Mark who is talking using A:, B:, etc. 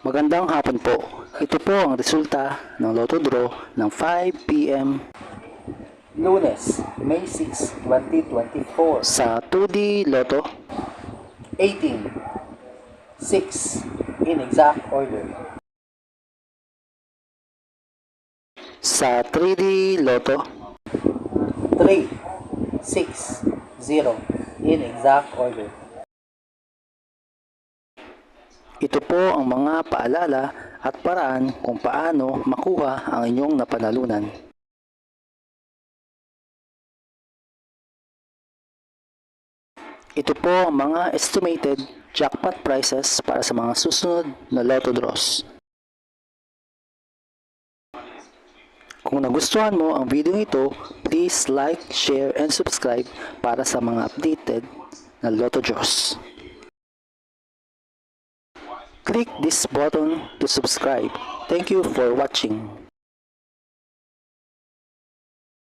A: Magandang hapon po. Ito po ang resulta ng Lotto Draw ng 5 p.m.
B: Lunes, May 6, 2024.
A: sa 2D Lotto
B: 18, 6, in exact order.
A: sa 3D Lotto
B: 3, 6, 0, in exact order.
A: Ito po ang mga paalala at paraan kung paano makuha ang inyong napanalunan. Ito po ang mga estimated jackpot prices para sa mga susunod na Lotto draws. Kung nagustuhan mo ang video ito, please like, share, and subscribe para sa mga updated na Lotto draws. Click this button to subscribe. Thank you for watching.